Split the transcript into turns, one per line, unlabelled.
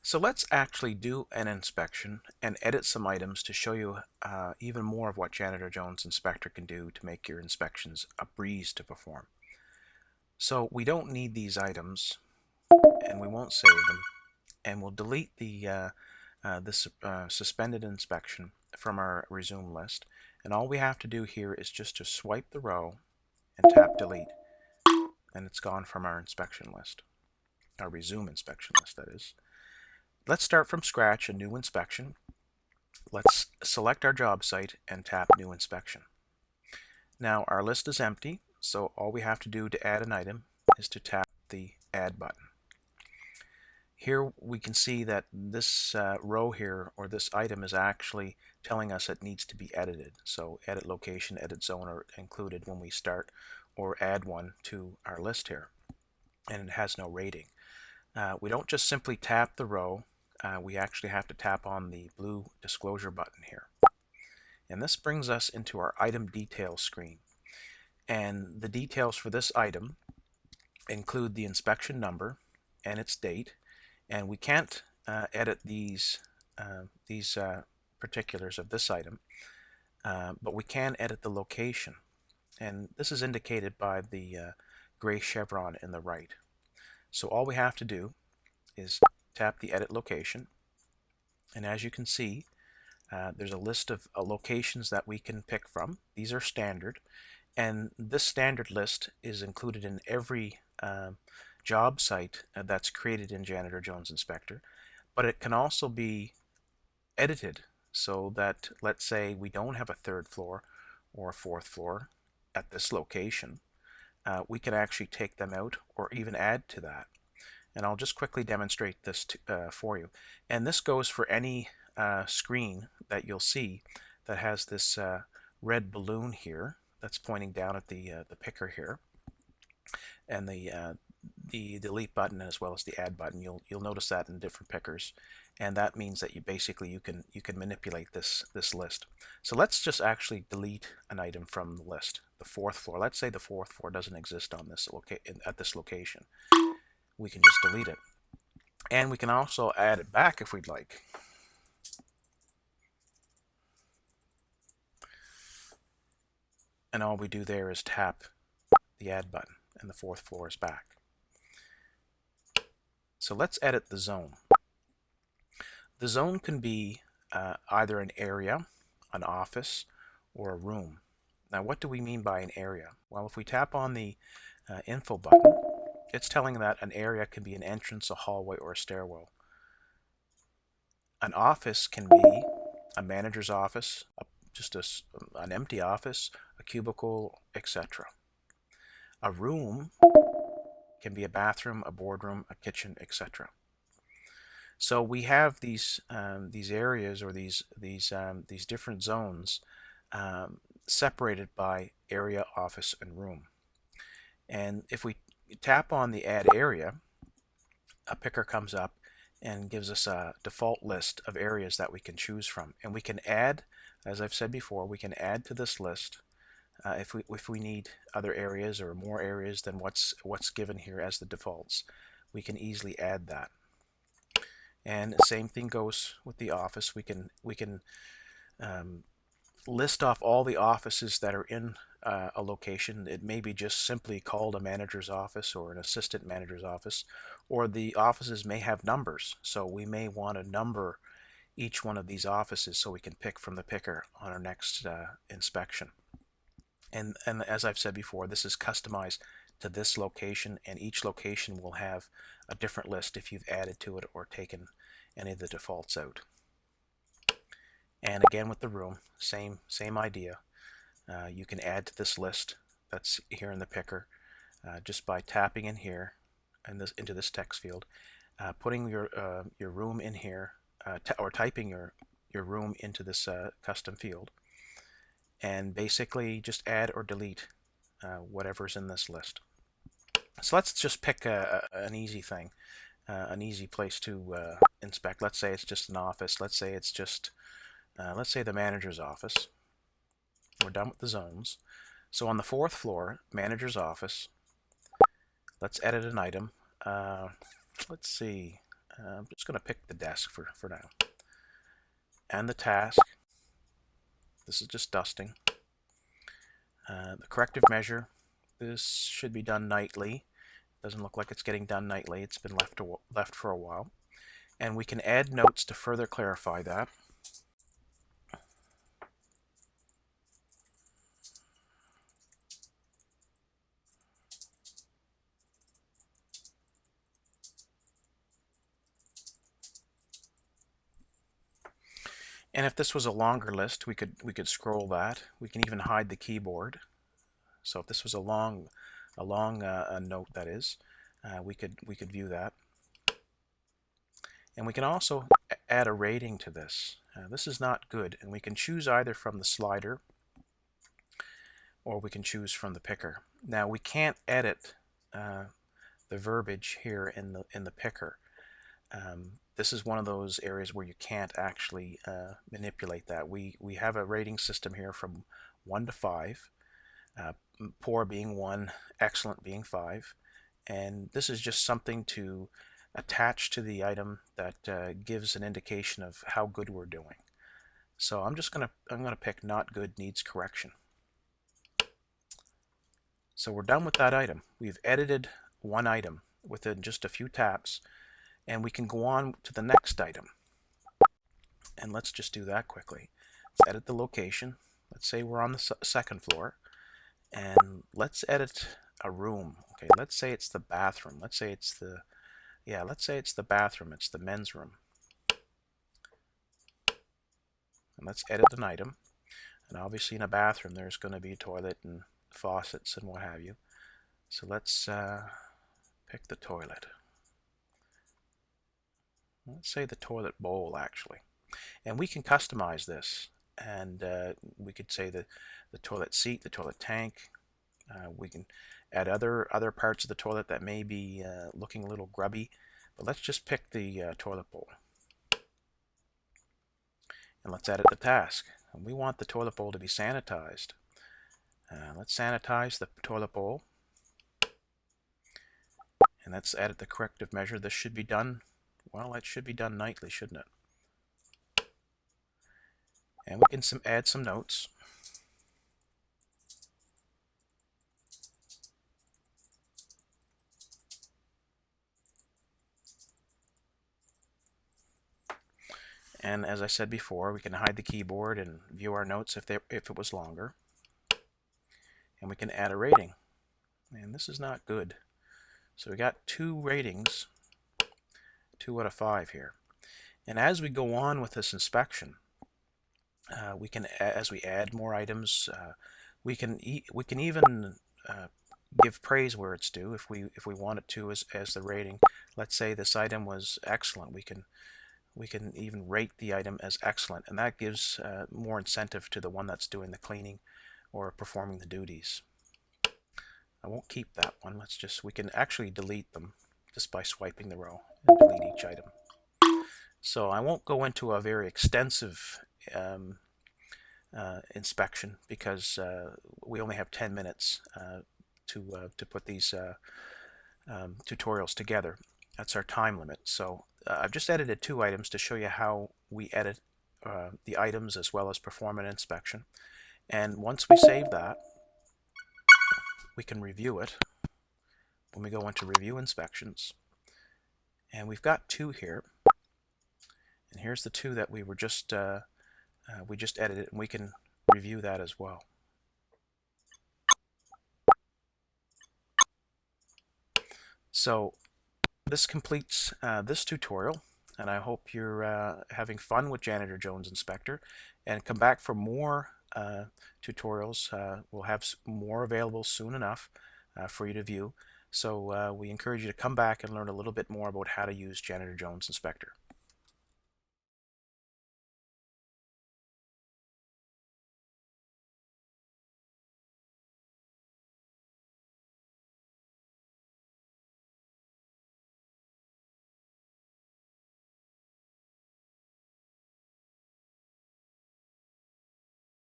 So let's actually do an inspection and edit some items to show you even more of what Janitor Jones Inspector can do to make your inspections a breeze to perform. So we don't need these items and we won't save them, and we'll delete this suspended inspection from our resume list, and all we have to do here is just to swipe the row and tap delete, and it's gone from our inspection list, our resume inspection list, that is. Let's start from scratch, a new inspection. Let's select our job site and tap New Inspection. Now our list is empty, so all we have to do to add an item is to tap the Add button. Here we can see that this row here, or this item, is actually telling us it needs to be edited. So edit location, edit zone are included when we start or add one to our list here, and it has no rating. We don't just simply tap the row, we actually have to tap on the blue disclosure button here. And this brings us into our item details screen. And the details for this item include the inspection number and its date. And we can't edit these particulars of this item, but we can edit the location. And this is indicated by the gray chevron in the right. So all we have to do is tap the edit location, and as you can see, there's a list of locations that we can pick from. These are standard, and this standard list is included in every job site that's created in Janitor Jones Inspector, but it can also be edited so that, let's say, we don't have a third floor or a fourth floor at this location. We can actually take them out or even add to that. And I'll just quickly demonstrate this for you. And this goes for any screen that you'll see that has this red balloon here that's pointing down at the picker here, and the delete button as well as the add button. You'll notice that in different pickers, and that means that you can manipulate this list. So let's just actually delete an item from the list. The fourth floor. Let's say the fourth floor doesn't exist on this at this location. We can just delete it, and we can also add it back if we'd like. And all we do there is tap the add button, and the fourth floor is back. So let's edit the zone. The zone can be either an area, an office, or a room. Now, what do we mean by an area? Well, if we tap on the info button, it's telling that an area can be an entrance, a hallway, or a stairwell. An office can be a manager's office, just an empty office, a cubicle, etc. A room can be a bathroom, a boardroom, a kitchen, etc. So we have these areas, or these different zones separated by area, office, and room. And if we tap on the add area, a picker comes up and gives us a default list of areas that we can choose from, and we can add, as I've said before, we can add to this list if we need other areas or more areas than what's given here as the defaults. We can easily add that. And the same thing goes with the office. We can list off all the offices that are in a location. It may be just simply called a manager's office or an assistant manager's office, or the offices may have numbers. So we may want to number each one of these offices so we can pick from the picker on our next inspection. And as I've said before, this is customized to this location, and each location will have a different list if you've added to it or taken any of the defaults out. And again with the room, same idea. You can add to this list that's here in the picker just by tapping in here and into this text field, putting your room in here, or typing your room into this custom field, and basically just add or delete whatever's in this list. So let's just pick an easy thing, an easy place to inspect. Let's say it's just an office. Let's say it's just let's say the manager's office. We're done with the zones. So on the fourth floor, manager's office, let's edit an item. Let's see. I'm just going to pick the desk for now. And the task, this is just dusting. The corrective measure, this should be done nightly. Doesn't look like it's getting done nightly. It's been left for a while. And we can add notes to further clarify that. And if this was a longer list, we could scroll that. We can even hide the keyboard. So if this was a long note, that is, we could view that. And we can also add a rating to this. This is not good, and we can choose either from the slider or we can choose from the picker. Now we can't edit the verbiage here in the picker. This is one of those areas where you can't actually manipulate that. We have a rating system here from 1 to 5, poor being 1, excellent being 5, and this is just something to attach to the item that gives an indication of how good we're doing. So I'm gonna pick not good, needs correction. So we're done with that item. We've edited one item within just a few taps, and we can go on to the next item. And let's just do that quickly. Let's edit the location. Let's say we're on the second floor, and let's edit a room. Okay, let's say it's the bathroom. Let's say it's the bathroom. It's the men's room. And let's edit an item. And obviously in a bathroom there's going to be a toilet and faucets and what have you. So let's pick the toilet. Let's say the toilet bowl, actually. And we can customize this. And we could say the toilet seat, the toilet tank. We can add other parts of the toilet that may be looking a little grubby. But let's just pick the toilet bowl. And let's edit the task. And we want the toilet bowl to be sanitized. Let's sanitize the toilet bowl. And let's edit the corrective measure. This should be done, well, it should be done nightly, shouldn't it? And we can add some notes. And as I said before, we can hide the keyboard and view our notes if it was longer. And we can add a rating. And this is not good. So we got 2 ratings, 2 out of 5 here. And as we go on with this inspection, we can, as we add more items, we can even give praise where it's due if we wanted to as the rating. Let's say this item was excellent. We can even rate the item as excellent, and that gives more incentive to the one that's doing the cleaning or performing the duties. I won't keep that one. We can actually delete them just by swiping the row and delete each item. So I won't go into a very extensive inspection because we only have 10 minutes to put these tutorials together. That's our time limit. So I've just edited 2 items to show you how we edit the items as well as perform an inspection. And once we save that, we can review it when we go into review inspections. And we've got 2 here. And here's the 2 that we just edited, and we can review that as well. So this completes this tutorial, and I hope you're having fun with Janitor Jones Inspector, and come back for more tutorials. We'll have more available soon enough for you to view. So we encourage you to come back and learn a little bit more about how to use Janitor Jones Inspector.